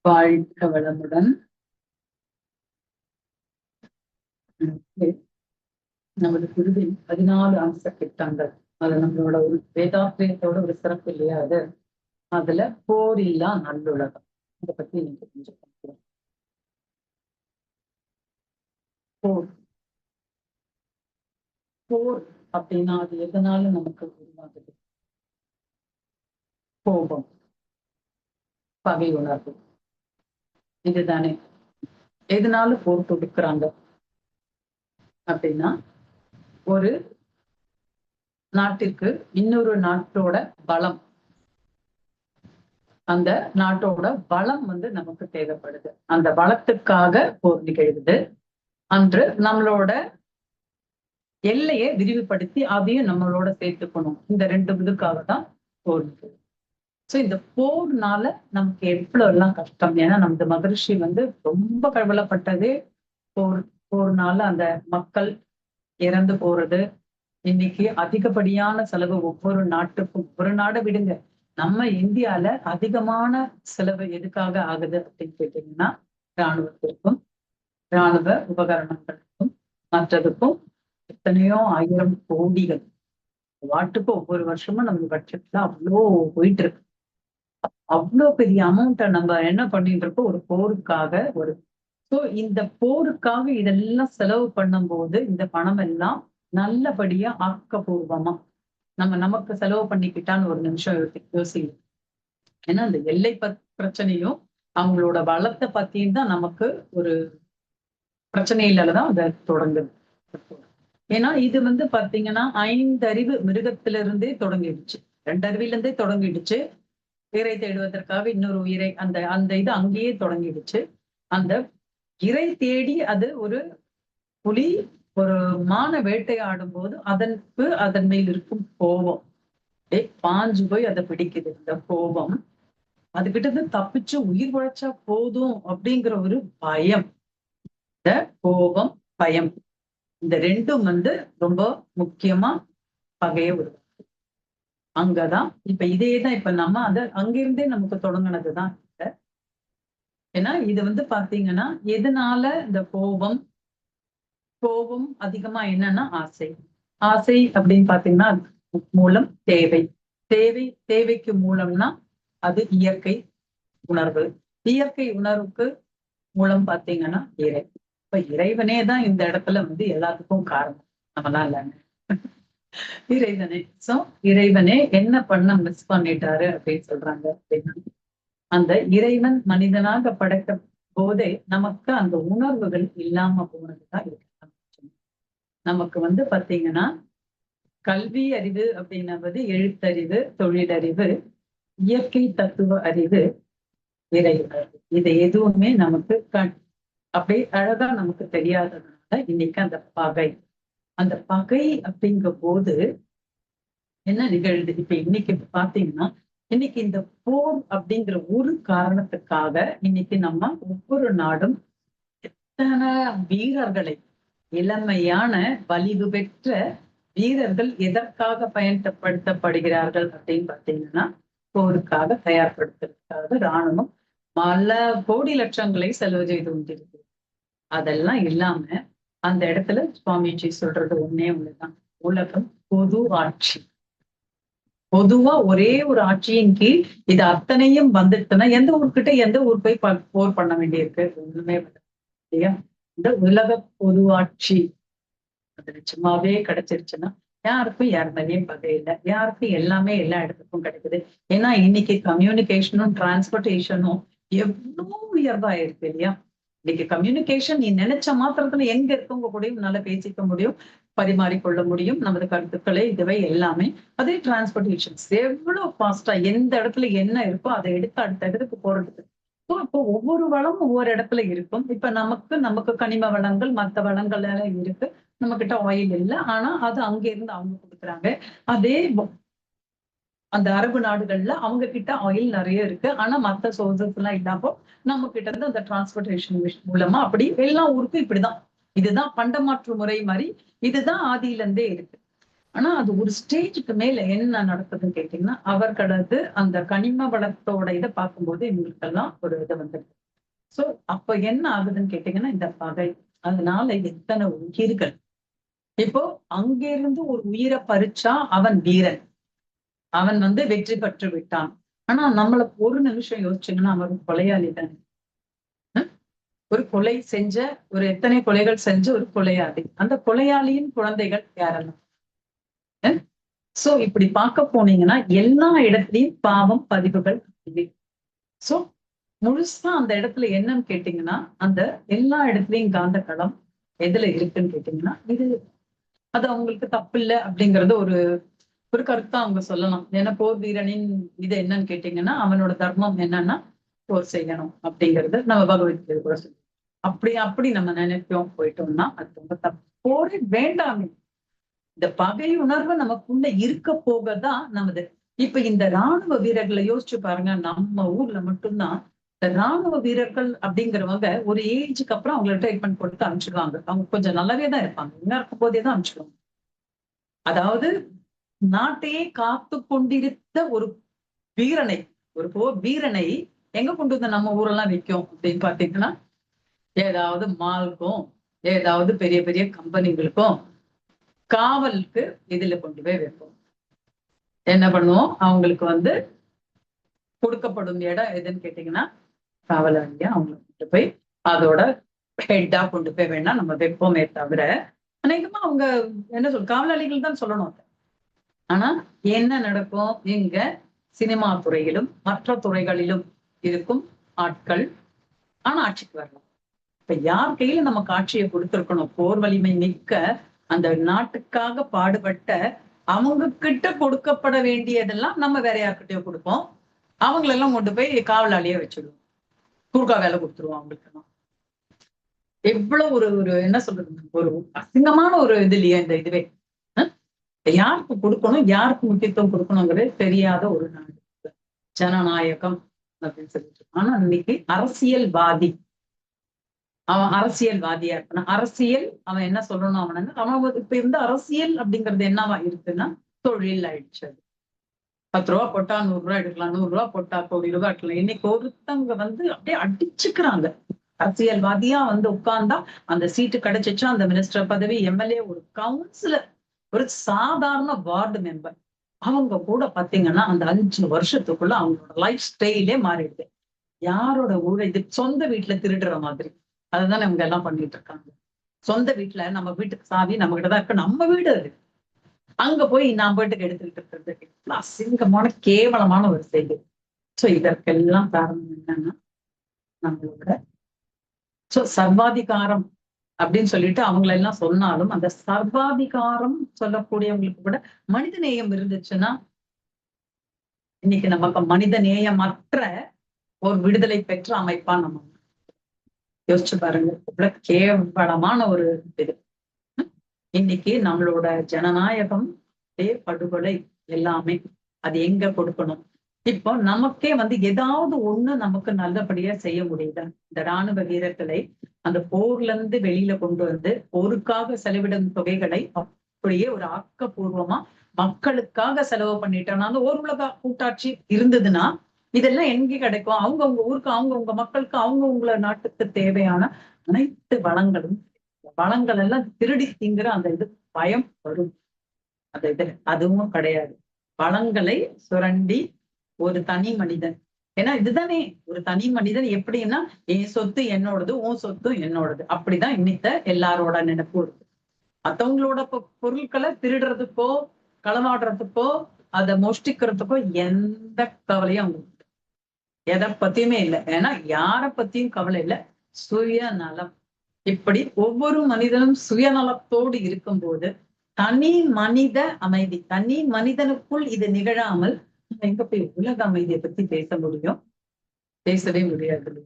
வாழ்க வளமுடன். நமது குருவின் 14 அம்ச திட்டங்கள், அது நம்மளோட ஒரு வேதாத்திரியத்தோட ஒரு சிறப்பு இல்லையா? அதுல போர் இல்லா நல்லுலகம், இதை பத்தி நீங்க கொஞ்சம் பார்க்கலாம். போர் போர் அப்படின்னா அது எதனால நமக்கு உருவாகுது? கோபம், பகை உணர்வு, இதுதானே. எதனால போர் தொடுக்கிறாங்க அப்படின்னா, ஒரு நாட்டிற்கு இன்னொரு நாட்டோட பலம், அந்த நாட்டோட பலம் நமக்கு தேவைப்படுது. அந்த பலத்துக்காக போர் நிகழ்வுது. அன்று நம்மளோட எல்லையை விரிவுபடுத்தி அதையும் நம்மளோட சேர்த்துக்கணும். இந்த 2 இதுக்காக தான் போர் நிகழ்வு. சோ இந்த போர்னால நமக்கு எவ்வளவு எல்லாம் கஷ்டம். ஏன்னா நமது மகரிஷி ரொம்ப கவலைப்பட்டதே போர்னால அந்த மக்கள் இறந்து போறது. இன்னைக்கு அதிகப்படியான செலவு ஒவ்வொரு நாட்டுக்கும், ஒரு நாடை விடுங்க, நம்ம இந்தியால அதிகமான செலவு எதுக்காக ஆகுது அப்படின்னு கேட்டீங்கன்னா, இராணுவத்திற்கும் இராணுவ உபகரணங்களுக்கும் மற்றதுக்கும் எத்தனையோ 1000 கோடிகள் வாட்டுக்கு ஒவ்வொரு வருஷமும் நம்ம பட்ஜெட்ல அவ்வளோ போயிட்டு இருக்கு. அவ்வளோ பெரிய அமௌண்ட்டை நம்ம என்ன பண்ணிட்டு இருக்கோம் ஒரு போருக்காக. சோ இந்த போருக்காக இதெல்லாம் செலவு பண்ணும்போது இந்த பணம் எல்லாம் நல்லபடியா ஆக்கப்பூர்வமா நமக்கு செலவு பண்ணிக்கிட்டான்னு ஒரு நிமிஷம் யோசிக்கணும். ஏன்னா அந்த எல்லை பிரச்சனையும் அவங்களோட வளத்தை பத்தியும் தான் நமக்கு ஒரு பிரச்சனையிலதான் அதை தொடங்குது. ஏன்னா இது பாத்தீங்கன்னா 5 அறிவு மிருகத்தில இருந்தே தொடங்கிடுச்சு, 2 அறிவில இருந்தே தொடங்கிடுச்சு. உயிரை தேடுவதற்காக இன்னொரு உயிரை, அந்த அந்த இது அங்கேயே தொடங்கிடுச்சு. அந்த இறை தேடி அது ஒரு புலி ஒரு மான வேட்டையாடும் போது அதன் மேல் இருக்கும் கோபம் பாஞ்சு போய் அதை பிடிக்குது. இந்த கோபம் அதுகிட்ட இருந்து தப்பிச்சு உயிர் உழைச்சா போதும் அப்படிங்கிற ஒரு பயம். இந்த கோபம், பயம், இந்த ரெண்டும் ரொம்ப முக்கியமா பகைய உருவாக்குது. அங்கதான் இப்ப இதேதான் இப்ப நம்ம அங்கிருந்தே நமக்கு தொடங்கினதுதான். ஏன்னா இது பாத்தீங்கன்னா எதனால இந்த கோபம் அதிகமா என்னன்னா ஆசை. ஆசை அப்படின்னு பாத்தீங்கன்னா மூலம் தேவைக்கு மூலம்னா அது இயற்கை உணர்வு. இயற்கை உணர்வுக்கு மூலம் பாத்தீங்கன்னா இறை. இப்ப இறைவனே தான் இந்த இடத்துல எல்லாத்துக்கும் காரணம், நம்மதான் இல்லைன்னு. இறைவனே. சோ இறைவனே என்ன பண்ண மிஸ் பண்ணிட்டாரு அப்படின்னு சொல்றாங்க அப்படின்னா, அந்த இறைவன் மனிதனாக படைத்த போதே நமக்கு அந்த உணர்வுகள் இல்லாம போனதுதான் இருக்கு. நமக்கு பாத்தீங்கன்னா கல்வி அறிவு அப்படின்னுவது எழுத்தறிவு, தொழிலறிவு, இயற்கை தத்துவ அறிவு, இறை உணர்வு. இது எதுவுமே நமக்கு அப்படியே அழகா நமக்கு தெரியாததுனால இன்னைக்கு அந்த பகை அப்படிங்கிற போது என்ன நிகழ்து. இப்ப இன்னைக்கு பாத்தீங்கன்னா இன்னைக்கு இந்த போர் அப்படிங்கிற ஒரு காரணத்துக்காக இன்னைக்கு நம்ம ஒவ்வொரு நாடும் எத்தனை வீரர்களை, இளமையான வலிவு பெற்ற வீரர்கள் எதற்காக பயன்படுத்தப்படுகிறார்கள் அப்படின்னு பாத்தீங்கன்னா, போருக்காக தயார்படுத்துறதுக்காக இராணுவம் பல கோடி லட்சங்களை செலவு செய்து கொண்டிருக்கு. அதெல்லாம் இல்லாம அந்த இடத்துல சுவாமிஜி சொல்றது ஒன்னே ஒண்ணுதான், உலகம் பொது ஆட்சி. பொதுவா ஒரே ஒரு ஆட்சியின் கீழ் இது அத்தனையும் வந்துட்டுன்னா எந்த ஊர்கிட்ட எந்த ஊர் போய் போர் பண்ண வேண்டியிருக்கு? ஒண்ணுமே இல்லையா? இந்த உலக பொதுவாட்சி அது நிச்சயமாவே கிடைச்சிருச்சுன்னா யாருக்கும் யார் மேலேயும் பகை இல்லை, யாருக்கும் எல்லாமே எல்லா இடத்துக்கும் கிடைக்குது. ஏன்னா இன்னைக்கு கம்யூனிகேஷனும் டிரான்ஸ்போர்டேஷனும் எவ்வளவு உயர்வா இருக்கு இல்லையா? இன்னைக்கு கம்யூனிகேஷன் நீ நினைச்ச மாத்திரத்துல எங்க இருக்கவங்க கூடயும் நல்லா பேசிக்க முடியும், பரிமாறிக்கொள்ள முடியும் நமது கருத்துக்களை, இதுவை எல்லாமே. அதே டிரான்ஸ்போர்டேஷன் எவ்வளவு ஃபாஸ்டா எந்த இடத்துல என்ன இருக்கோ அதை எடுத்து அடுத்த இடத்துக்கு போறதுக்கு. இப்போ ஒவ்வொரு வளமும் ஒவ்வொரு இடத்துல இருக்கும். இப்ப நமக்கு கனிம வளங்கள் மற்ற வளங்கள் எல்லாம் இருக்கு, நம்ம கிட்ட ஆயில் இல்லை, ஆனா அது அங்க இருந்து அவங்க கொடுக்குறாங்க. அதே அந்த அரபு நாடுகள்ல அவங்க கிட்ட ஆயில் நிறைய இருக்கு, ஆனா மத்த சோர்சஸ் எல்லாம் இல்லாம நம்ம கிட்ட இருந்து அந்த டிரான்ஸ்போர்டேஷன் மூலமா அப்படி எல்லா ஊருக்கும் இப்படிதான். இதுதான் பண்டமாற்று முறை மாதிரி, இதுதான் ஆதியில இருந்தே இருக்கு. ஆனா அது ஒரு ஸ்டேஜுக்கு மேல என்ன நடக்குதுன்னு கேட்டீங்கன்னா, அவர்களது அந்த கனிம வளத்தோட இதை பார்க்கும்போது இவங்களுக்கெல்லாம் ஒரு இது வந்துருக்கு. சோ அப்ப என்ன ஆகுதுன்னு கேட்டீங்கன்னா, இந்த பகை. அதனால எத்தனை உயிர்கள். இப்போ அங்கிருந்து ஒரு உயிரை பறிச்சா அவன் வீரன். அவன் வெற்றி பெற்று விட்டான். ஆனா நம்மள ஒரு நிமிஷம் யோசிச்சீங்கன்னா, அவன் கொலையாளி தானே. ஒரு கொலை செஞ்ச ஒரு எத்தனை கொலைகள் செஞ்ச ஒரு கொலையாளி. அந்த கொலையாளியின் குழந்தைகள் யாரெல்லாம்? சோ இப்படி பார்க்க போனீங்கன்னா எல்லா இடத்துலயும் பாவம் பதிவுகள். சோ முழுசா அந்த இடத்துல என்னன்னு கேட்டீங்கன்னா, அந்த எல்லா இடத்துலயும் காந்த களம் எதுல இருக்குன்னு கேட்டீங்கன்னா, அது அவங்களுக்கு தப்பு இல்லை அப்படிங்கறது ஒரு ஒரு கருத்தா அவங்க சொல்லலாம். ஏன்னா போர் வீரனின் இது என்னன்னு கேட்டீங்கன்னா, அவனோட தர்மம் என்னன்னா போர் செய்யணும் அப்படிங்கறது நம்ம பகவத்கீதை கூட சொல்லி அப்படி அப்படி நம்ம நினைப்போம் போயிட்டோம்னா அது ரொம்ப தப்பு. போரே வேண்டாமே. இந்த பகை உணர்வு நமக்குள்ள இருக்க போகதான் நமது. இப்ப இந்த ராணுவ வீரர்களை யோசிச்சு பாருங்க. நம்ம ஊர்ல மட்டும்தான் இந்த ராணுவ வீரர்கள் அப்படிங்கிறவங்க ஒரு ஏஜுக்கு அப்புறம் அவங்களை ட்ரீட்மெண்ட் கொடுத்து அனுப்பிச்சிடுவாங்க. அவங்க கொஞ்சம் நல்லாவே தான் இருப்பாங்க. என்ன இருக்கும் போதே தான் அனுப்பிச்சிடுவாங்க. அதாவது நாட்டையே காத்து கொண்டிருந்த ஒரு வீரனை, ஒரு போர் வீரனை எங்க கொண்டு வந்து நம்ம ஊரெல்லாம் வைக்கும் அப்படின்னு பாத்தீங்கன்னா, ஏதாவது மால்க்கும் ஏதாவது பெரிய பெரிய கம்பெனிகளுக்கும் காவலுக்கு இதுல கொண்டு போய் வைப்போம். என்ன பண்ணுவோம், அவங்களுக்கு கொடுக்கப்படும் இடம் எதுன்னு கேட்டீங்கன்னா, காவலாளியா அவங்களை கொண்டு போய் அதோட ஹெட்டா கொண்டு போய் வேணா நம்ம வைப்போமே தவிர, அநேகமா அவங்க என்ன காவலாளிகள் தான் சொல்லணும். ஆனா என்ன நடக்கும், இங்க சினிமா துறையிலும் மற்ற துறைகளிலும் இருக்கும் ஆட்கள் ஆனா ஆட்சிக்கு வரலாம். இப்ப யார் கையில நம்ம காட்சியை கொடுத்திருக்கணும், போர் வலிமை மிக்க அந்த நாட்டுக்காக பாடுபட்ட அவங்க கிட்ட கொடுக்கப்பட வேண்டியதெல்லாம் நம்ம வேற யார்கிட்டயோ கொடுப்போம். அவங்களெல்லாம் கொண்டு போய் காவலாளியே வச்சிடுவோம். கூர்க்கா வேலை கொடுத்துருவோம் அவங்களுக்கெல்லாம். எவ்வளவு ஒரு ஒரு என்ன சொல்றது, ஒரு அசிங்கமான ஒரு இது இல்லையா இந்த இதுவே. யாருக்கு கொடுக்கணும், யாருக்கு முக்கியத்துவம் கொடுக்கணுங்கிறது தெரியாத ஒரு நாடு ஜனநாயகம் அப்படின்னு சொல்லிட்டு. ஆனா இன்னைக்கு அரசியல்வாதி, அவன் அரசியல்வாதியா இருக்கான். அரசியல் அவன் என்ன சொல்லணும், அவன் இப்ப அரசியல் அப்படிங்கிறது என்னவா இருக்குன்னா தொழில் ஆயிடுச்சு. அது 10 ரூபா போட்டா 100 ரூபாய் எடுக்கலாம், 100 ரூபாய் போட்டா கோடி ரூபாய் எடுக்கலாம். இன்னைக்கு ஒருத்தவங்க அப்படியே அடிச்சுக்கிறாங்க. அரசியல்வாதியா உட்கார்ந்தா அந்த சீட்டு கிடைச்சிச்சா அந்த மினிஸ்டர் பதவி, எம்எல்ஏ, ஒரு கவுன்சிலர், ஒரு சாதாரண வார்டு மெம்பர், அவங்க கூட பாத்தீங்கன்னா அந்த 5 வருஷத்துக்குள்ள அவங்களோட லைஃப் ஸ்டைலே மாறிடுது. யாரோட ஊரை இது, சொந்த வீட்டுல திருடுற மாதிரி. அதுதான் இவங்க எல்லாம் பண்ணிட்டு இருக்காங்க. சொந்த வீட்டுல நம்ம வீட்டுக்கு சாவி நம்ம கிட்டதான் இருக்கு, நம்ம வீடு அது. அங்க போய் நான் வீட்டுக்கு எடுத்துக்கிட்டு இருக்கிறது அசிங்கமான கேவலமான ஒரு செய்தி. சோ இதற்கெல்லாம் காரணம் என்னன்னா நம்மளோட சர்வாதிகாரம் அப்படின்னு சொல்லிட்டு அவங்களெல்லாம் சொன்னாலும், அந்த சர்வாதிகாரம் சொல்லக்கூடியவங்களுக்கு கூட மனித நேயம் இருந்துச்சுன்னா இன்னைக்கு நமக்கு மனித நேயமற்ற ஒரு விடுதலை பெற்ற அமைப்பா நம்ம யோசிச்சு பாருங்க. இவ்வளவு கேவலமான ஒரு இது. இன்னைக்கு நம்மளோட ஜனநாயகம் படுகொலை எல்லாமே அது எங்க கொடுக்கணும். இப்போ நமக்கே ஏதாவது ஒண்ணு நமக்கு நல்லபடியா செய்ய முடியுதா? இந்த ராணுவ வீரர்களை அந்த போர்ல இருந்து வெளியில கொண்டு போருக்காக செலவிடும் தொகைகளை அப்படியே ஒரு ஆக்கப்பூர்வமா மக்களுக்காக செலவு பண்ணிட்டோம்னா, அந்த ஓர் உலக கூட்டாட்சி இருந்ததுன்னா இதெல்லாம் எங்க கிடைக்கும்? அவங்கவுங்க ஊருக்கு, அவங்கவுங்க மக்களுக்கு, அவங்கவுங்கள நாட்டுக்கு தேவையான அனைத்து வளங்கள் எல்லாம் திருடி திங்கிற அந்த இது பயம் வரும். அந்த இது அதுவும் கிடையாது. வளங்களை சுரண்டி ஒரு தனி மனிதன், ஏன்னா இதுதானே ஒரு தனி மனிதன் எப்படின்னா, என் சொத்து என்னோடது, உன் சொத்து என்னோடது, அப்படிதான் இன்னைத்த எல்லாரோட நினைப்பு இருக்கு. மத்தவங்களோட பொருட்களை திருடுறதுக்கோ களவாடுறதுக்கோ அதை மோஷ்டிக்கிறதுக்கோ எந்த கவலையும் அவங்களுக்கு எதை பத்தியுமே இல்லை. ஏன்னா யார பத்தியும் கவலை இல்லை, சுயநலம். இப்படி ஒவ்வொரு மனிதனும் சுயநலத்தோடு இருக்கும்போது தனி மனித அமைதி, தனி மனிதனுக்குள் இது நிகழாமல் எங்க போய் உலக அமைதியை பத்தி பேச முடியும்? பேசவே முடியாது.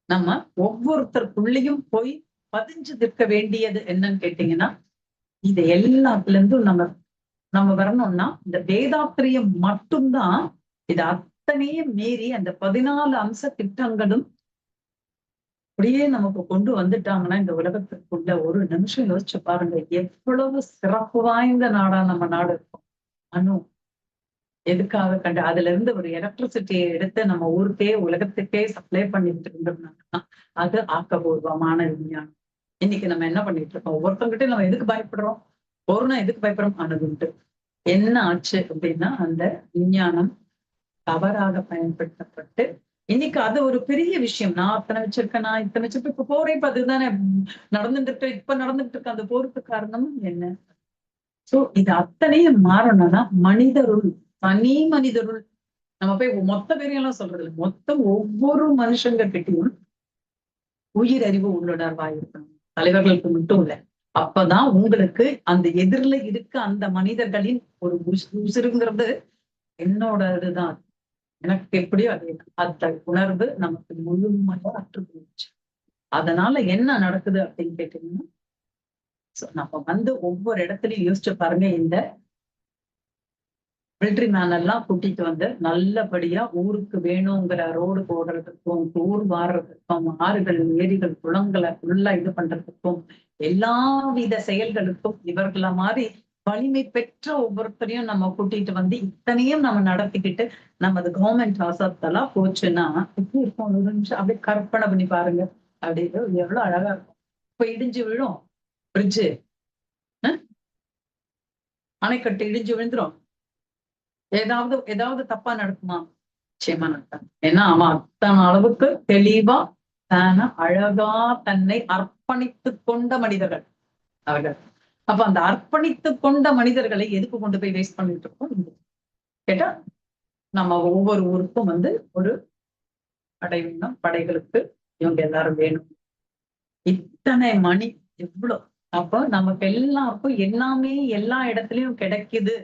நம்ம ஒவ்வொருத்தருக்குள்ளேயும் போய் பதிஞ்சு நிற்க வேண்டியது என்னன்னு கேட்டீங்கன்னா, இது எல்லாத்துல இருந்தும் நம்ம வரணும்னா இந்த வேதாத்திரியம் மட்டும்தான் இது அத்தனையும் மீறி அந்த 14 அம்ச திட்டங்களும் அப்படியே நமக்கு கொண்டு வந்துட்டாங்கன்னா இந்த உலகத்துக்குள்ள ஒரு நிமிஷம் யோசிச்சு பாருங்க, எவ்வளவு சிறப்பு வாய்ந்த நாடா நம்ம நாடு இருக்கும். அனு எதுக்காக கண்டு அதுல இருந்து ஒரு எலக்ட்ரிசிட்டியை எடுத்து நம்ம ஊருக்கே உலகத்துக்கே சப்ளை பண்ணிட்டு இருந்தோம்னா அது ஆக்கபூர்வமான விஞ்ஞானம். இன்னைக்கு நம்ம என்ன பண்ணிட்டு இருக்கோம், ஒவ்வொருத்தங்கிட்ட நம்ம எதுக்கு பயப்படுறோம், கொரோனா எதுக்கு பயப்படுறோம், அணுகுண்டு. என்ன ஆச்சு அப்படின்னா அந்த விஞ்ஞானம் தவறாக பயன்படுத்தப்பட்டு இன்னைக்கு அது ஒரு பெரிய விஷயம். நான் அத்தனை வச்சிருக்கேன், நான் இத்தனை வச்சிருக்கேன், இப்ப போரே இப்ப அதுதானே நடந்துட்டு இருக்கு, இப்ப நடந்துட்டு இருக்கு. அந்த போருக்கு காரணம் என்ன? சோ இது அத்தனையும் மாறணும்னா மனிதருள், தனி மனிதருள், நம்ம போய் மொத்த பேரையும் எல்லாம் சொல்றது இல்லை, மொத்தம் ஒவ்வொரு மனுஷங்க கிட்டையும் உயிரறிவு உள்ளுணர்வா இருக்கணும். தலைவர்களுக்கு மட்டும் இல்ல. அப்பதான் உங்களுக்கு அந்த எதிரில இருக்க அந்த மனிதர்களின் ஒரு உசிருங்கிறது என்னோட இதுதான். எனக்கு எப்படியோ அதே அந்த உணர்வு நமக்கு முழுமையா அற்று போயிடுச்சு. அதனால என்ன நடக்குது அப்படின்னு கேட்டீங்கன்னா, நம்ம வந்து ஒவ்வொரு இடத்துலயும் யோசிச்சு பாருங்க, இந்த மிலிட்ரி மேன் எல்லாம் கூட்டிட்டு வந்து நல்லபடியா ஊருக்கு வேணுங்கிற ரோடு போடுறதுக்கும், ஊர் வாடுறதுக்கும், ஆறுகள், ஏரிகள், குளங்களை ஃபுல்லா இது பண்றதுக்கும், எல்லா வித செயல்களுக்கும் இவர்கள மாதிரி வலிமை பெற்ற ஒவ்வொருத்தரையும் நம்ம கூட்டிட்டு வந்து இத்தனையும் நம்ம நடத்திக்கிட்டு நமது கவர்மெண்ட் ஆசாத்தெல்லாம் போச்சுன்னா எப்படி இருக்கும்? ஒரு நிமிஷம் அப்படியே கற்பனை பண்ணி பாருங்க. அப்படியே எவ்வளவு அழகா இருக்கும். இப்ப இடிஞ்சு விழும் பிரிட்ஜு, அணைக்கட்டு இடிஞ்சு விழுந்துரும். ஏதாவது ஏதாவது தப்பா நடக்குமா? நிச்சயமா நடக்கும். ஏன்னா அவன் அத்தனை அளவுக்கு தெளிவா அழகா தன்னை அர்ப்பணித்து கொண்ட மனிதர்கள் அவர்கள். அப்ப அந்த அர்ப்பணித்து கொண்ட மனிதர்களை எதுக்கு கொண்டு போய் வேஸ்ட் பண்ணிட்டு இருக்கோம் கேட்டா, நம்ம ஒவ்வொரு ஊருக்கும் வந்து ஒரு படை வேணும், படைகளுக்கு இவங்க எல்லாரும் வேணும். இத்தனை மணி எவ்வளவு அப்ப நமக்கு எல்லாருக்கும் எல்லாமே எல்லா இடத்துலயும் கிடைக்குது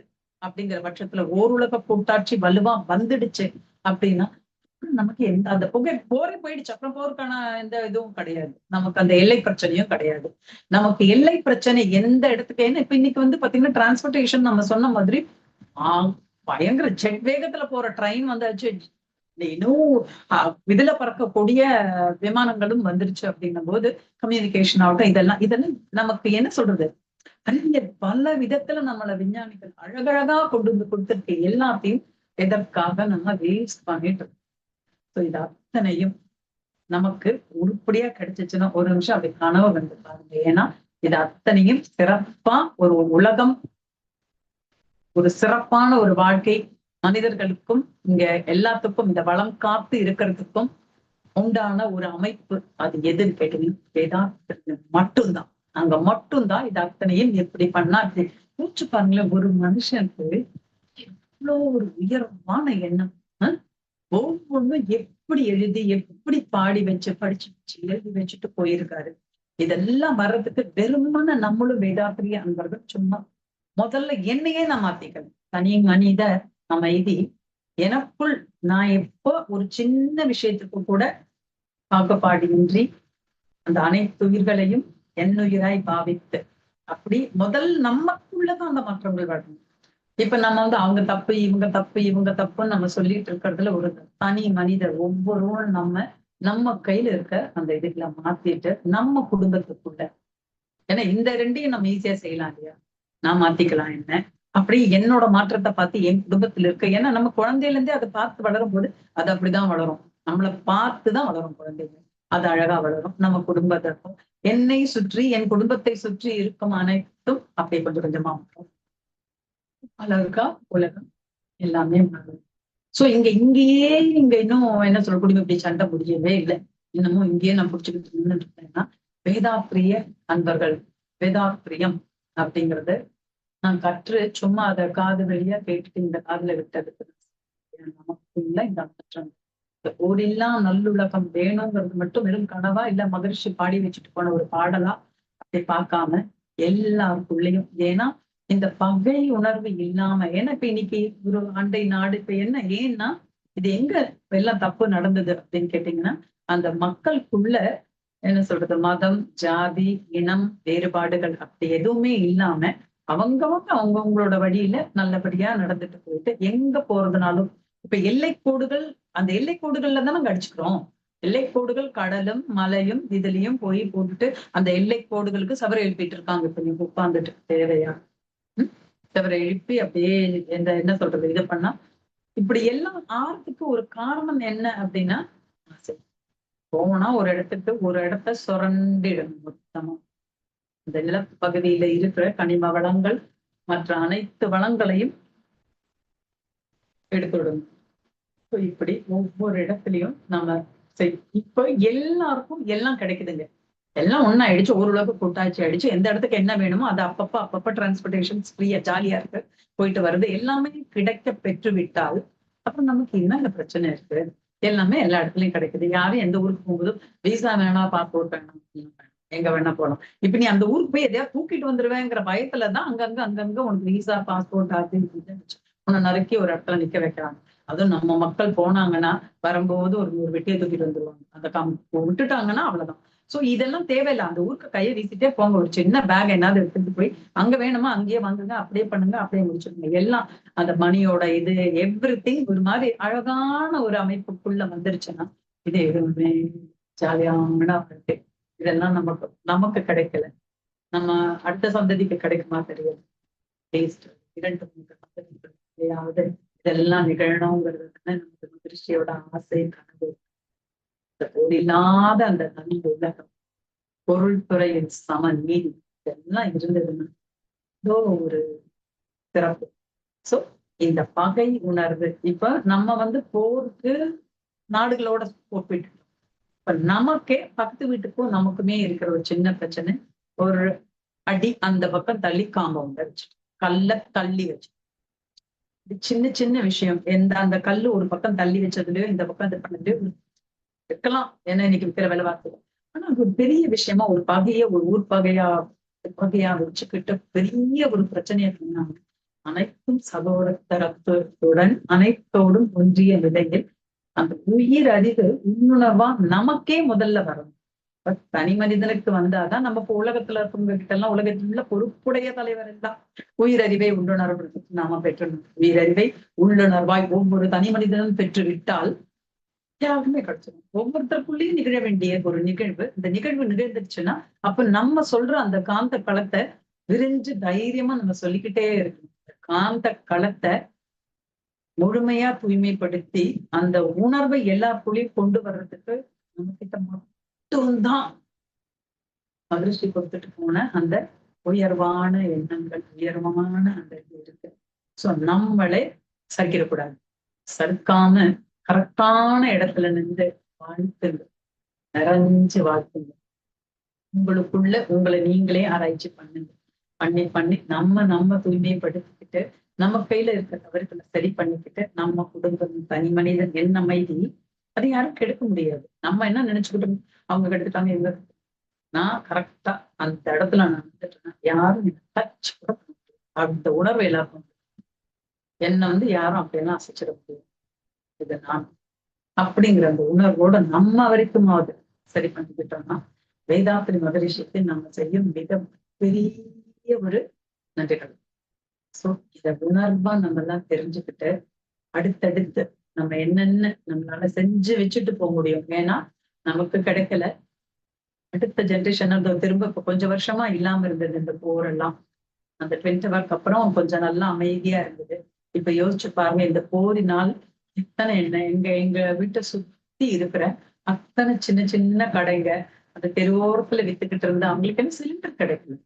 அப்படிங்கிற பட்சத்துல ஓருலக கூட்டாட்சி வலுவா வந்துடுச்சு அப்படின்னா நமக்கு எந்த அந்த போரே போயிடுச்சு. அப்புறம் போருக்கான எந்த இதுவும் கிடையாது, நமக்கு அந்த எல்லை பிரச்சனையும் கிடையாது. நமக்கு எல்லை பிரச்சனை எந்த இடத்துக்கு, ஏன்னா இப்ப இன்னைக்கு வந்து பாத்தீங்கன்னா டிரான்ஸ்போர்டேஷன் நம்ம சொன்ன மாதிரி பயங்கர ஜெட் வேகத்துல போற ட்ரெயின் வந்தாச்சு, இன்னும் இதுல பறக்கக்கூடிய விமானங்களும் வந்துருச்சு. அப்படின்னும் போது கம்யூனிகேஷன் ஆகட்டும், இதெல்லாம் இதெல்லாம் நமக்கு என்ன சொல்றது, அறிஞர் பல விதத்துல நம்மள விஞ்ஞானிகள் அழகழகா கொண்டு வந்து கொடுத்திருக்க எல்லாத்தையும் எதற்காக நம்ம வேஸ்ட் பண்ணிட்டு இருக்கோம். இது அத்தனையும் நமக்கு உருப்படியா கிடைச்சிச்சுன்னா ஒரு நிமிஷம் அப்படி கனவு வந்து பாருங்க. ஏன்னா இது அத்தனையும் சிறப்பா ஒரு உலகம், ஒரு சிறப்பான ஒரு வாழ்க்கை மனிதர்களுக்கும் இங்க எல்லாத்துக்கும் இந்த வளம் காத்து இருக்கிறதுக்கும் உண்டான ஒரு அமைப்பு. அது எதுன்னு கேட்டீங்கன்னா வேதாந்தம் மட்டும்தான். அங்க மட்டும்தான் இது அத்தனையும் எப்படி பண்ணா இப்படி மூச்சு பாருங்களேன். ஒரு மனுஷனுக்கு எவ்வளவு ஒரு உயர்வான எண்ணம், ஒவ்வொன்றும் எப்படி எழுதி எப்படி பாடி வச்சு படிச்சு வச்சு எழுதி வச்சுட்டு போயிருக்காரு. இதெல்லாம் வர்றதுக்கு வெறுமன நம்மளும் வேதாத்திரிய அன்பர்கள் சும்மா முதல்ல என்னையே நான் மாத்திக்கணும். தனி மனித அமைதி எனக்குள் நான் எப்போ ஒரு சின்ன விஷயத்துக்கு கூட பாகுபாடின்றி அந்த அனைத்து உயிர்களையும் என்னுயிராய் பாவித்து அப்படி முதல் நமக்குள்ளதான் அந்த மாற்றங்கள் வரணும். இப்ப நம்ம வந்து அவங்க தப்பு இவங்க தப்பு இவங்க தப்புன்னு நம்ம சொல்லிட்டு இருக்கிறதுல ஒரு தனி மனிதர் ஒவ்வொருவரும் நம்ம கையில இருக்க அந்த இதுல மாத்திட்டு நம்ம குடும்பத்துக்குள்ள, ஏன்னா இந்த ரெண்டையும் நம்ம ஈஸியா செய்யலாம் இல்லையா, நான் மாத்திக்கலாம் என்ன அப்படி என்னோட மாற்றத்தை பார்த்து என் குடும்பத்துல இருக்க, ஏன்னா நம்ம குழந்தையில இருந்தே அதை பார்த்து வளரும் போது அது அப்படிதான் வளரும். நம்மளை பார்த்துதான் வளரும் குழந்தைங்க, அது அழகா வளரும். நம்ம குடும்பத்திற்கும் என்னை சுற்றி என் குடும்பத்தை சுற்றி இருக்கும் அனைத்தும் அப்படியே கொஞ்சம் கொஞ்சமா மாறும். அழகா உலகம் எல்லாமே மாறும். சோ இங்கேயே இன்னும் என்ன சொல்ற குடும்பம் இப்படி சண்டை முடியவே இல்லை. இன்னமும் இங்கேயே நான் பிடிச்சுக்கிட்டு நின்றுட்டு இருக்கேன்னா வேதாப்பிரிய அன்பர்கள், வேதாப்பிரியம் அப்படிங்கறது நான் கற்று சும்மா அதை காது வழியா கேட்டுட்டு இந்த காதுல விட்டதுக்கு நமக்குள்ள இந்த மாற்றம். ஊரில்லா நல்லுலகம் வேணுங்கிறது மட்டும் வெறும் கனவா இல்ல மகிழ்ச்சி பாடி வச்சுட்டு போன ஒரு பாடலா அப்படி பார்க்காம எல்லாருக்குள்ளயும், ஏன்னா இந்த பகை உணர்வு இல்லாம, ஏன்னா இப்ப இன்னைக்கு ஒரு அண்டை நாடு இப்ப என்ன ஏன்னா இது எங்க எல்லாம் தப்பு நடந்தது அப்படின்னு கேட்டீங்கன்னா அந்த மக்களுக்குள்ள என்ன சொல்றது மதம் ஜாதி இனம் வேறுபாடுகள் அப்படி எதுவுமே இல்லாம அவங்கவங்களோட வழியில நல்லபடியா நடந்துட்டு போயிட்டு எங்க போறதுனாலும் இப்ப எல்லை கோடுகள், அந்த எல்லை கோடுகள்ல தானே அடிச்சுக்கிறோம். எல்லைக்கோடுகள் கடலும் மலையும் இதுலயும் போய் போட்டுட்டு அந்த எல்லைக்கோடுகளுக்கு சவரை எழுப்பிட்டு இருக்காங்க. இப்ப நீங்க உட்கார்ந்துட்டு தேவையா சவரை எழுப்பி அப்படியே என்ன சொல்றது இது பண்ணா இப்படி எல்லாம் ஆறதுக்கு ஒரு காரணம் என்ன அப்படின்னா போனா ஒரு இடத்த சுரண்டிடணும் மொத்தமா. இந்த நிலப்பகுதியில இருக்கிற கனிம வளங்கள் மற்ற அனைத்து வளங்களையும் எடுத்துடணும். இப்படி ஒவ்வொரு இடத்துலயும் நம்ம இப்ப எல்லாருக்கும் எல்லாம் கிடைக்குதுங்க. எல்லாம் ஒண்ணா ஆயிடுச்சு, ஓரளவுக்கு கூட்டாட்சி ஆயிடுச்சு. எந்த இடத்துக்கு என்ன வேணுமோ அது அப்பப்ப டிரான்ஸ்போர்டேஷன் ஃப்ரீயா ஜாலியா இருக்கு, போயிட்டு வருது. எல்லாமே கிடைக்க பெற்று விட்டால் அப்புறம் நமக்கு என்ன பிரச்சனை இருக்கு? எல்லாமே எல்லா இடத்துலயும் கிடைக்குது. யாரும் எந்த ஊருக்கு போகும்போது விசா வேணா பாஸ்போர்ட் வேணாம் எங்க வேணா போகலாம். இப்ப நீ அந்த ஊருக்கு போய் எதையா தூக்கிட்டு வந்துருவேங்கிற பயத்துலதான் அங்கங்க உனக்கு விசா பாஸ்போர்ட் உன்னை நறுக்கி ஒரு இடத்துல நிக்க வைக்கிறாங்க. அதுவும் நம்ம மக்கள் போனாங்கன்னா வரும்போது ஒரு 100 வெட்டியை தூக்கிட்டு வந்துருவாங்க. அந்த விட்டுட்டாங்கன்னா அவ்வளவுதான். சோ இதெல்லாம் தேவையில்லை. அந்த ஊருக்கு கையை வீசிட்டே போங்க. ஒரு சின்ன பேக் என்னாவது எடுத்துட்டு போய் அங்க வேணுமா அங்கேயே வாங்குங்க, அப்படியே பண்ணுங்க, அப்படியே முடிச்சுக்கோங்க. எல்லாம் அந்த மணியோட இது எவ்ரிதிங் ஒரு மாதிரி அழகான ஒரு அமைப்புக்குள்ள வந்துருச்சுன்னா இது எதுவுமே ஜாலியான வாழ்க்கை. இதெல்லாம் நமக்கு கிடைக்கல. நம்ம அடுத்த சந்ததிக்கு கிடைக்குமா தெரியாது. டேஸ்ட் 2 சந்ததியாவது இதெல்லாம் நிகழணுங்கிறது நமக்கு மகிழ்ச்சியோட ஆசை கனவு. இல்லாத அந்த நல்ல உலகம், பொருள் துறையின் சம நீதி இதெல்லாம் இருந்ததுன்னா ஏதோ ஒரு சிறப்பு. சோ இந்த பகை உணர்வு இப்ப நம்ம போருக்கு நாடுகளோட ஒப்பிட்டு இப்ப நமக்கே பக்கத்து வீட்டுக்கும் நமக்குமே இருக்கிற ஒரு சின்ன பிரச்சனை. ஒரு அடி அந்த பக்கம் தள்ளி காம்பவுண்ட வச்சு கல்ல தள்ளி வச்சு சின்ன சின்ன விஷயம். அந்த கல்லு ஒரு பக்கம் தள்ளி வச்சதுலயோ இந்த பக்கம் இது பண்ணதுலயோ இருக்கலாம். ஏன்னா இன்னைக்கு விற்கிற விலைவாசி. ஆனா அது ஒரு பெரிய விஷயமா ஒரு ஊர் பகையா வச்சுக்கிட்டு பெரிய ஒரு பிரச்சனையை சொன்னாங்க. அனைத்தும் சகோதரத்துடன் அனைத்தோடும் ஒன்றிய நிலையில் அந்த உயிர் அறிவு உண்ணுணர்வா நமக்கே முதல்ல வரணும். தனி மனிதனுக்கு வந்தாதான் நம்ம இப்ப உலகத்துல இருக்கவங்க கிட்ட எல்லாம் உலகத்தில் உள்ள பொறுப்புடைய தலைவர் எல்லாம் உயிரறிவை உள்ளுணர்வு நாம பெற்றணும். உயிரறிவை உள்ளுணர்வாய் ஒவ்வொரு தனி மனிதனும் பெற்று விட்டால் யாருமே கிடைச்சிடும். ஒவ்வொருத்தருக்குள்ளேயும் நிகழ வேண்டிய ஒரு நிகழ்வு. இந்த நிகழ்வு நிகழ்ந்துருச்சுன்னா அப்ப நம்ம சொல்ற அந்த காந்த களத்தை விரிஞ்சு தைரியமா நம்ம சொல்லிக்கிட்டே இருக்கணும். காந்த களத்தை முழுமையா தூய்மைப்படுத்தி அந்த உணர்வை எல்லாருக்குள்ளேயும் கொண்டு வர்றதுக்கு நம்ம கிட்ட மட்டும்தான் மகிழ்ச்சி கொடுத்துட்டு போன அந்த உயர்வான எண்ணங்கள், உயர்வான அந்த இது இருக்கு. சோ நம்மளே சறுக்கிடக்கூடாது. சறுக்காம கரெக்டான இடத்துல நின்று வாழ்த்துங்க, நிறைஞ்சு வாழ்த்துங்க. உங்களுக்குள்ள உங்களை நீங்களே ஆராய்ச்சி பண்ணுங்க. பண்ணி நம்ம தூய்மைப்படுத்திக்கிட்டு நம்ம கையில இருக்க தவறுகளை சரி பண்ணிக்கிட்டு நம்ம குடும்பம் தனி மனிதன் என் அமைதி அது யாரும் கெடுக்க முடியாது. நம்ம என்ன நினைச்சுக்கிட்டு அவங்க கெடுத்துட்டாங்க எங்க நான் கரெக்டா அந்த இடத்துல நான் வந்துட்டேன்னா யாரும் டச் கூட அந்த உணர்வு எல்லாருக்கும் என்னை யாரும் அப்படியெல்லாம் அசைச்சிட முடியும். இது நான் அப்படிங்கிற அந்த உணர்வோட நம்ம வரைக்குமாவது சரி பண்ணிக்கிட்டோம்னா வேதாத்திரி மகரிஷிக்கு நம்ம செய்யும் மிக பெரிய ஒரு நன்றிகள். சோ இத உணர்வா நம்ம எல்லாம் தெரிஞ்சுக்கிட்டு அடுத்தடுத்து நம்ம என்னென்ன நம்மளால செஞ்சு வச்சுட்டு போக முடியும். ஏன்னா நமக்கு கிடைக்கல, அடுத்த ஜென்ரேஷன் திரும்ப இப்ப கொஞ்சம் வருஷமா இல்லாம இருந்தது இந்த போரெல்லாம். அந்த 20 வார்க்கு அப்புறம் கொஞ்சம் நல்லா அமைதியா இருந்தது. இப்ப யோசிச்சு பாருங்க, இந்த போரினால் இத்தனை எங்க வீட்டை சுத்தி இருக்கிற அத்தனை சின்ன சின்ன கடைங்க அந்த தெருவோரத்துல வித்துக்கிட்டு இருந்தா அவங்களுக்கு என்ன சிலிண்டர் கிடைக்கல.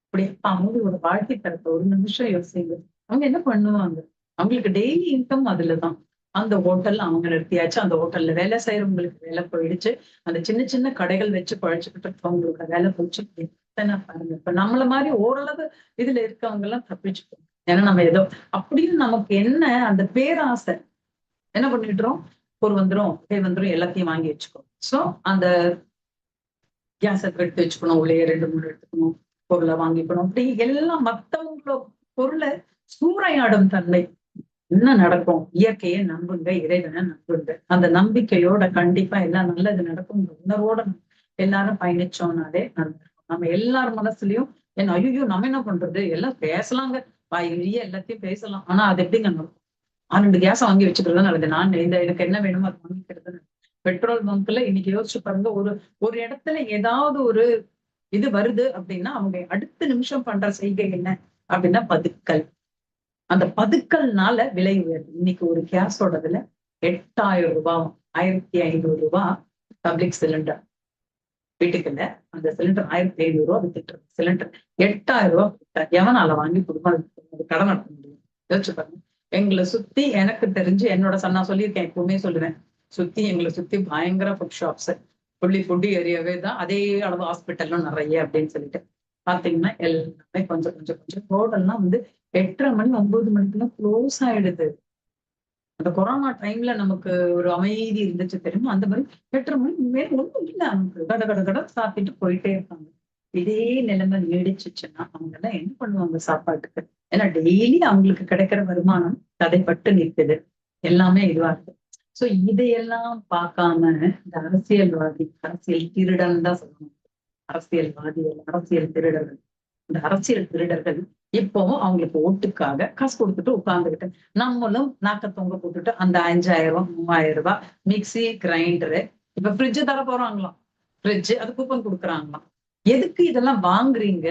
அப்படி அவங்களோட வாழ்க்கை தரத்தை ஒரு நிமிஷம் யோசிங்க. அவங்க என்ன பண்ணுவாங்க? அவங்களுக்கு டெய்லி இன்கம் அதுலதான். அந்த ஹோட்டல்ல அவங்க நிறுத்தியாச்சு, அந்த ஹோட்டல்ல வேலை செய்யறவங்களுக்கு வேலை போயிடுச்சு, அந்த சின்ன சின்ன கடைகள் வச்சு பழச்சுக்கிட்டு இருக்கவங்களுக்கு வேலை போச்சு. எத்தனை பாருங்க. இப்ப நம்மள மாதிரி ஓரளவு இதுல இருக்கவங்க எல்லாம் தப்பிச்சுக்கோங்க. ஏன்னா நம்ம ஏதோ அப்படின்னு நமக்கு என்ன அந்த பேராசை என்ன பண்ணிடுறோம், ஒரு வந்துரும் எல்லாத்தையும் வாங்கி வச்சுக்கோ. சோ அந்த கேஸை எடுத்து வச்சுக்கணும், உள்ளே 2-3 எடுத்துக்கணும், பொருளை வாங்கிக்கணும், அப்படி எல்லாம் மத்தவங்களோட பொருளை சூறையாடும் தன்மை. என்ன நடக்கும்? இயற்கையை நம்புங்க, இறைவனை நம்புங்க. அந்த நம்பிக்கையோட கண்டிப்பா எல்லாம் நல்லது நடக்கும் உணர்வோட எல்லாரும் பயணிச்சோம்னாலே நல்லா இருக்கும். நம்ம எல்லார் மனசுலயும் என்ன ஐயோ நம்ம என்ன பண்றது, எல்லாம் பேசலாங்க, வாயிலேயே எல்லாத்தையும் பேசலாம். ஆனா அது எப்படிங்க நடக்கும்? 2 கேஸை வாங்கி வச்சுக்கிறது நல்லது. நான் எனக்கு என்ன வேணுமோ அது வாங்கிக்கிறது. பெட்ரோல் பங்க்ல இன்னைக்கு யோசிச்சு பாருங்க, ஒரு ஒரு இடத்துல ஏதாவது ஒரு இது வருது அப்படின்னா அவங்க அடுத்த நிமிஷம் பண்ற செய்கை என்ன அப்படின்னா பதுக்கல். அந்த பதுக்கல்னால விலை உயருது. இன்னைக்கு ஒரு கேஸோட விலை 8000 ரூபாய், 1500 ரூபாய். பப்ளிக் சிலிண்டர் வீட்டுக்குள்ள அந்த சிலிண்டர் 1500 ரூபாய் வித்துட்டு சிலிண்டர் 8000 ரூபாய். எவனால வாங்கி குடும்பம் கடன் நடத்த முடியும்? யோசிச்சு பாருங்க. எங்களை சுத்தி எனக்கு தெரிஞ்சு என்னோட நான் சொல்லியிருக்கேன், எப்பவுமே சொல்லுவேன், சுத்தி எங்களை சுத்தி பயங்கர ஃபுட் ஷாப்ஸ், ஃபுட் ஏரியாவே தான். அதே அளவு ஹாஸ்பிட்டலும் நிறைய அப்படின்னு சொல்லிட்டு பாத்தீங்கன்னா எல்லாமே கொஞ்சம் கொஞ்சம் கொஞ்சம் ரோடெல்லாம் 8:30 மணி 9 மணிக்கெல்லாம் க்ளோஸ் ஆயிடுது. அந்த கொரோனா டைம்ல நமக்கு ஒரு அமைதி இருந்துச்சு தெரியுமா? அந்த மாதிரி 8:30 மணிக்கு மேல ஒண்ணும் இல்ல, நமக்கு கட கட கட சாப்பிட்டு போயிட்டே இருக்காங்க. இதே நிலைமை நீடிச்சுச்சுன்னா அவங்க எல்லாம் என்ன பண்ணுவாங்க சாப்பாட்டுக்கு? ஏன்னா டெய்லி அவங்களுக்கு கிடைக்கிற வருமானம் தடைப்பட்டு நிற்குது. எல்லாமே இதுவா இருக்கு. சோ இதையெல்லாம் பார்க்காம இந்த அரசியல் திருடன் தான் சொல்லணும். அரசியல் திருடர்கள். இந்த அரசியல் திருடர்கள் இப்போ அவங்களுக்கு ஓட்டுக்காக காசு கொடுத்துட்டு உட்கார்ந்துகிட்டு, நம்மளும் நாக்க தொங்க போட்டுட்டு அந்த 5000 3000 ரூபாய் மிக்சி கிரைண்டரு, இப்ப ஃப்ரிட்ஜ் தர போறாங்களாம். ஃப்ரிட்ஜ் அது கூப்பன் கொடுக்குறாங்களாம். எதுக்கு இதெல்லாம் வாங்குறீங்க?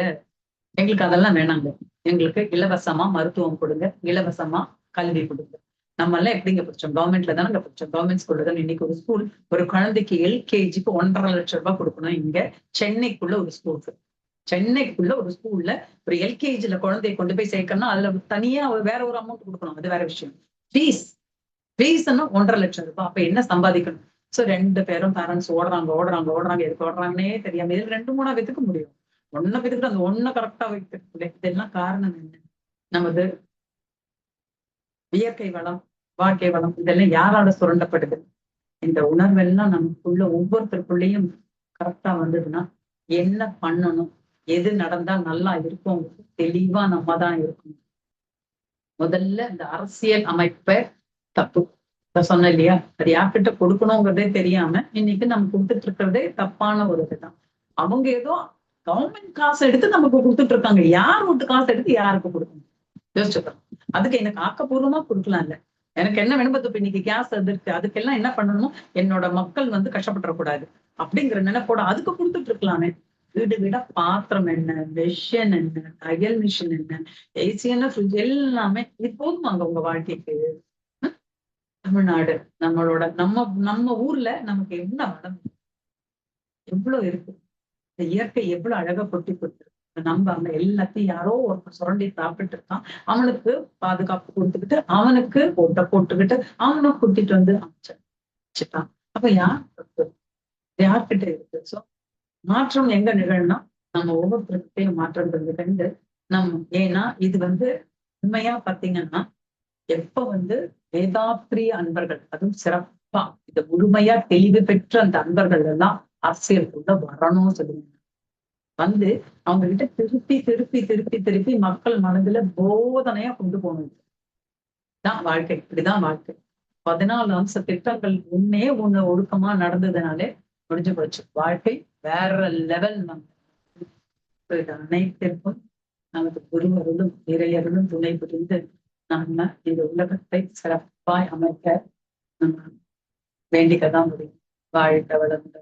எங்களுக்கு அதெல்லாம் வேணாங்க. எங்களுக்கு இலவசமா மருத்துவம் கொடுங்க, இலவசமா கல்வி கொடுங்க. நம்ம எல்லாம் எப்படிங்க படிச்சோம்? கவர்மெண்ட்ல தானங்க படிச்சோம். கவர்மெண்ட் ஸ்கூல்ல தான். இன்னைக்கு ஒரு ஸ்கூல் ஒரு குழந்தைக்கு LKGக்கு 1,50,000 ரூபாய் கொடுக்கணும். இங்க சென்னைக்குள்ள ஒரு ஸ்கூல்ல ஒரு LKGல குழந்தைய கொண்டு போய் சேர்க்கணும்னா அதுல தனியா வேற ஒரு அமௌண்ட் கொடுக்கணும். அது வேற விஷயம். ஃபீஸ் 1,50,000 ரூபாய். அப்ப என்ன சம்பாதிக்கணும்? சோ 2 பேரும் பேரண்ட்ஸ் ஓடுறாங்க எதுக்கு ஓடுறாங்கன்னே தெரியாம இதுல 2 3 வித்துக்க முடியும். ஒன்ன வித்துக்கிட்டு அந்த ஒன்ன கரெக்டா வைக்கிறது. இதெல்லாம் காரணம் என்ன? நமது இயற்கை வளம், வாழ்க்கை வளம் இதெல்லாம் யாரால சுரண்டப்படுது? இந்த உணர்வெல்லாம் நமக்குள்ள ஒவ்வொருத்தருக்குள்ளேயும் கரெக்டா வந்ததுன்னா என்ன பண்ணணும், எது நடந்தா நல்லா இருக்கும், தெளிவா நம்ம தான் இருக்கணும். முதல்ல இந்த அரசியல் அமைப்பை தப்பு சொன்ன இல்லையா, அது யார்கிட்ட கொடுக்கணுங்கிறதே தெரியாம இன்னைக்கு நம்ம கொடுத்துட்டு இருக்கிறதே தப்பான ஒரு இதுதான். அவங்க ஏதோ கவர்மெண்ட் காசு எடுத்து நமக்கு கொடுத்துட்டு இருக்காங்க. யார் வீட்டு காசு எடுத்து யாருக்கு கொடுக்கணும்? யோசிச்சுக்கலாம். அதுக்கு எனக்கு ஆக்கப்பூர்வமா கொடுக்கலாம் இல்ல. எனக்கு என்ன வேணும்? இப்ப இன்னைக்கு கேஸ் இருக்கு, அதுக்கெல்லாம் என்ன பண்ணணும்? என்னோட மக்கள் கஷ்டப்படக்கூடாது அப்படிங்கிற நினைப்போட அதுக்கு கொடுத்துட்டு இருக்கலாமே. வீடு வீடா பாத்திரம் என்ன, வெஷன் என்ன, தையல் மிஷின் என்ன, ஏசி என்ன, ஃப்ரிட்ஜ் எல்லாமே இது போதுமாங்க உங்க வாழ்க்கைக்கு? தமிழ்நாடு நம்மளோட நம்ம ஊர்ல நமக்கு என்ன வளம் எவ்வளவு இருக்கு. இந்த இயற்கை எவ்வளவு அழகா கொட்டி கொடுத்துருக்கு. நம்ம அந்த எல்லாத்தையும் யாரோ ஒருத்தர் சுரண்டி சாப்பிட்டு இருக்கான். அவனுக்கு பாதுகாப்பு கொடுத்துக்கிட்டு, அவனுக்கு ஓட்ட போட்டுக்கிட்டு, அவனும் கூட்டிட்டு வந்து அமைச்சிட்டான். அப்ப யார்கிட்ட இருக்கு? சோ மாற்றம் எங்க நிகழ்னா நம்ம ஒவ்வொருத்தருக்கிட்டையும் மாற்றங்கள் நிகழ்ந்து ஏன்னா இது உண்மையா பாத்தீங்கன்னா எப்ப வேதாத்திரிய அன்பர்கள், அதுவும் சிறப்பா இத முழுமையா தெளிவு பெற்ற அந்த அன்பர்கள் எல்லாம் அரசியலுக்குள்ள வரணும்னு சொல்லுவாங்க. அவங்க கிட்ட திருப்பி திருப்பி திருப்பி திருப்பி மக்கள் மனதுல போதனையா கொண்டு போகணும். தான் வாழ்க்கை, இப்படிதான் வாழ்க்கை. 14 அம்ச திட்டங்கள் ஒண்ணு ஒழுக்கமா நடந்ததுனாலே முடிஞ்சு போச்சு. வாழ்க்கை வேற லெவல். இது அனைத்திற்கும் நமது குருவருளும் இறையருளும் துணை புரிந்து நம்ம இந்த உலகத்தை சிறப்பாய் அமைக்க நம்ம வேண்டிக்கதான் முடியும். வாழ்க்கை வளர்ந்த